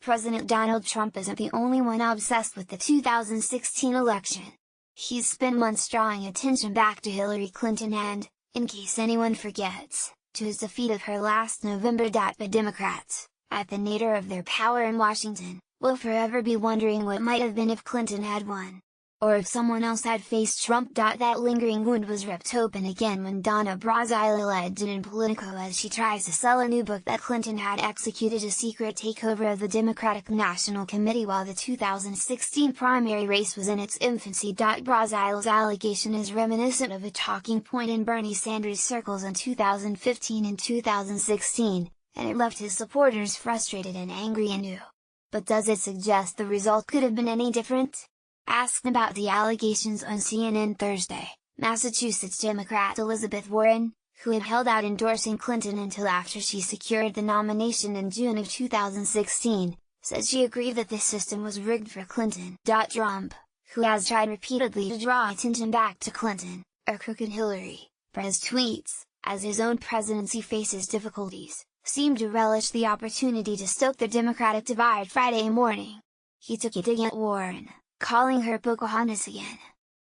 President Donald Trump isn't the only one obsessed with the 2016 election. He's spent months drawing attention back to Hillary Clinton and, in case anyone forgets, to his defeat of her last November. The Democrats, at the nadir of their power in Washington, will forever be wondering what might have been if Clinton had won. Or if someone else had faced Trump. That lingering wound was ripped open again when Donna Brazile alleged in Politico as she tries to sell a new book that Clinton had executed a secret takeover of the Democratic National Committee while the 2016 primary race was in its infancy. Brazile's allegation is reminiscent of a talking point in Bernie Sanders' circles in 2015 and 2016, and it left his supporters frustrated and angry anew. But does it suggest the result could have been any different? Asked about the allegations on CNN Thursday, Massachusetts Democrat Elizabeth Warren, who had held out endorsing Clinton until after she secured the nomination in June of 2016, said she agreed that this system was rigged for Clinton. Trump, who has tried repeatedly to draw attention back to Clinton, or crooked Hillary, for his tweets, as his own presidency faces difficulties, seemed to relish the opportunity to stoke the Democratic divide Friday morning. He took a dig at Warren, calling her Pocahontas again.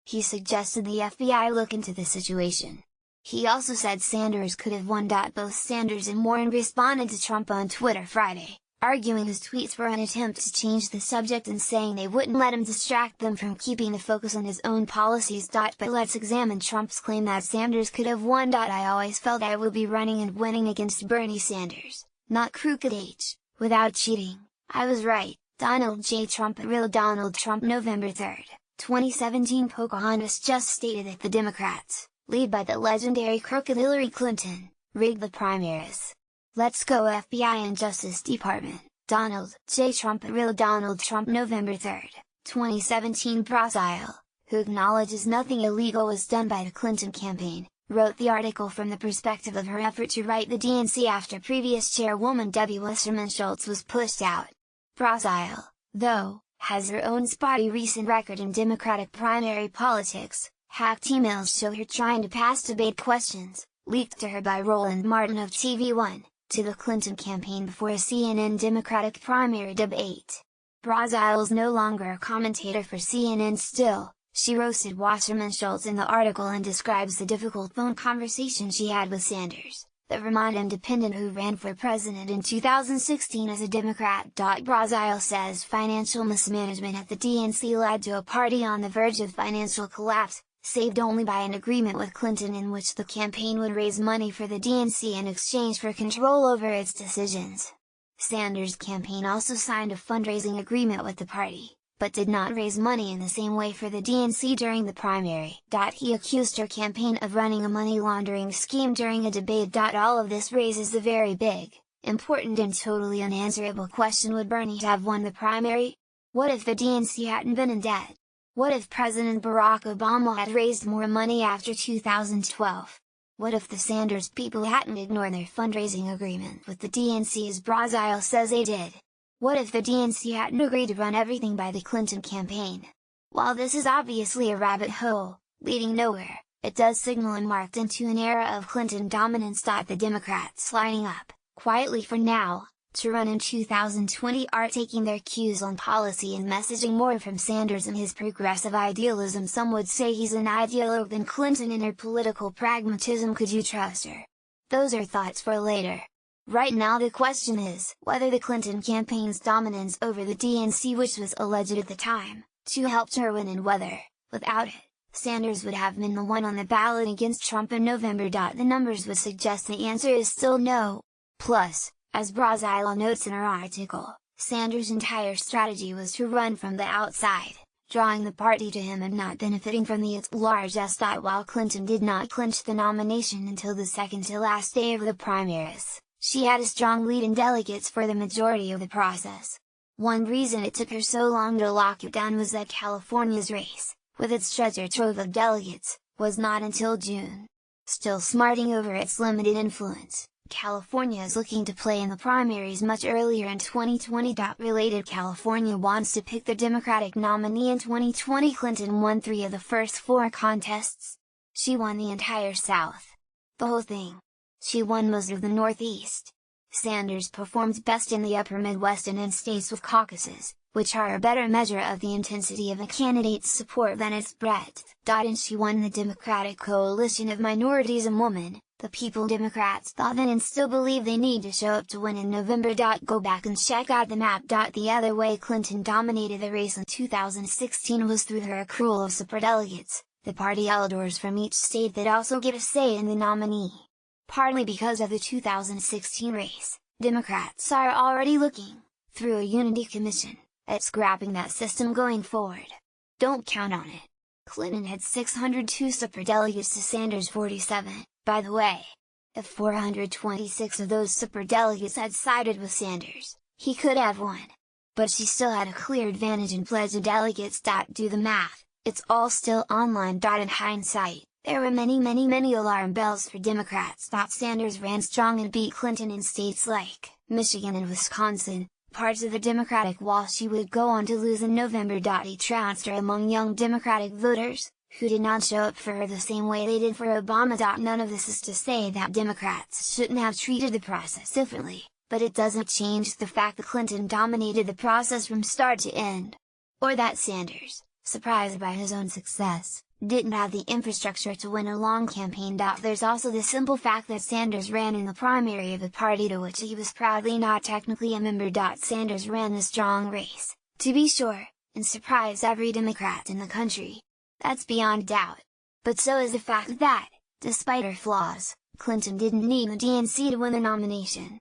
He suggested the FBI look into the situation. He also said Sanders could have won. Both Sanders and Warren responded to Trump on Twitter Friday, arguing his tweets were an attempt to change the subject and saying they wouldn't let him distract them from keeping the focus on his own policies. But let's examine Trump's claim that Sanders could have won. I always felt I would be running and winning against Bernie Sanders, not crooked H, without cheating. I was right. Donald J. Trump at Real Donald Trump. November 3, 2017. Pocahontas just stated that the Democrats, led by the legendary crooked Hillary Clinton, rigged the primaries. Let's go FBI and Justice Department. Donald J. Trump at Real Donald Trump. November 3, 2017. Brazile, who acknowledges nothing illegal was done by the Clinton campaign, wrote the article from the perspective of her effort to right the DNC after previous chairwoman Debbie Wasserman Schultz was pushed out. Brazile, though, has her own spotty recent record in Democratic primary politics. Hacked emails show her trying to pass debate questions, leaked to her by Roland Martin of TV One, to the Clinton campaign before a CNN Democratic primary debate. Brazile's no longer a commentator for CNN still, she roasted Wasserman Schultz in the article and describes the difficult phone conversation she had with Sanders, the Vermont independent who ran for president in 2016 as a Democrat. Brazile says financial mismanagement at the DNC led to a party on the verge of financial collapse, saved only by an agreement with Clinton in which the campaign would raise money for the DNC in exchange for control over its decisions. Sanders' campaign also signed a fundraising agreement with the party, but did not raise money in the same way for the DNC during the primary. He accused her campaign of running a money laundering scheme during a debate. All of this raises the very big, important and totally unanswerable question: would Bernie have won the primary? What if the DNC hadn't been in debt? What if President Barack Obama had raised more money after 2012? What if the Sanders people hadn't ignored their fundraising agreement with the DNC as Brazile says they did? What if the DNC hadn't agreed to run everything by the Clinton campaign? While this is obviously a rabbit hole, leading nowhere, it does signal and marked into an era of Clinton dominance. The Democrats lining up, quietly for now, to run in 2020 are taking their cues on policy and messaging more from Sanders and his progressive idealism. Some would say he's an ideologue than Clinton in her political pragmatism. Could you trust her? Those are thoughts for later. Right now the question is whether the Clinton campaign's dominance over the DNC, which was alleged at the time, helped her win, and whether, without it, Sanders would have been the one on the ballot against Trump in November. The numbers would suggest the answer is still no. Plus, as Brazile notes in her article, Sanders' entire strategy was to run from the outside, drawing the party to him and not benefiting from the at-large. While Clinton did not clinch the nomination until the second to last day of the primaries, she had a strong lead in delegates for the majority of the process. One reason it took her so long to lock it down was that California's race, with its treasure trove of delegates, was not until June. Still smarting over its limited influence, California is looking to play in the primaries much earlier in 2020. Related, California wants to pick the Democratic nominee in 2020. Clinton won 3 of the first 4 contests. She won the entire South. The whole thing. She won most of the Northeast. Sanders performed best in the upper Midwest and in states with caucuses, which are a better measure of the intensity of a candidate's support than its breadth. And she won the Democratic coalition of minorities and women, the People. Democrats thought then and still believe they need to show up to win in November. Go back and check out the map. The other way Clinton dominated the race in 2016 was through her accrual of superdelegates, the party elders from each state that also get a say in the nominee. Partly because of the 2016 race, Democrats are already looking, through a unity commission, at scrapping that system going forward. Don't count on it. Clinton had 602 superdelegates to Sanders' 47, by the way. If 426 of those superdelegates had sided with Sanders, he could have won. But she still had a clear advantage in pledge of delegates. Do the math, it's all still online. In hindsight, there were many alarm bells for Democrats. Sanders ran strong and beat Clinton in states like Michigan and Wisconsin, parts of the Democratic wall she would go on to lose in November. He trounced her among young Democratic voters, who did not show up for her the same way they did for Obama. None of this is to say that Democrats shouldn't have treated the process differently, but it doesn't change the fact that Clinton dominated the process from start to end. Or that Sanders, surprised by his own success, didn't have the infrastructure to win a long campaign. There's also the simple fact that Sanders ran in the primary of a party to which he was proudly not technically a member. Sanders ran a strong race, to be sure, and surprised every Democrat in the country. That's beyond doubt. But so is the fact that, despite her flaws, Clinton didn't need the DNC to win the nomination.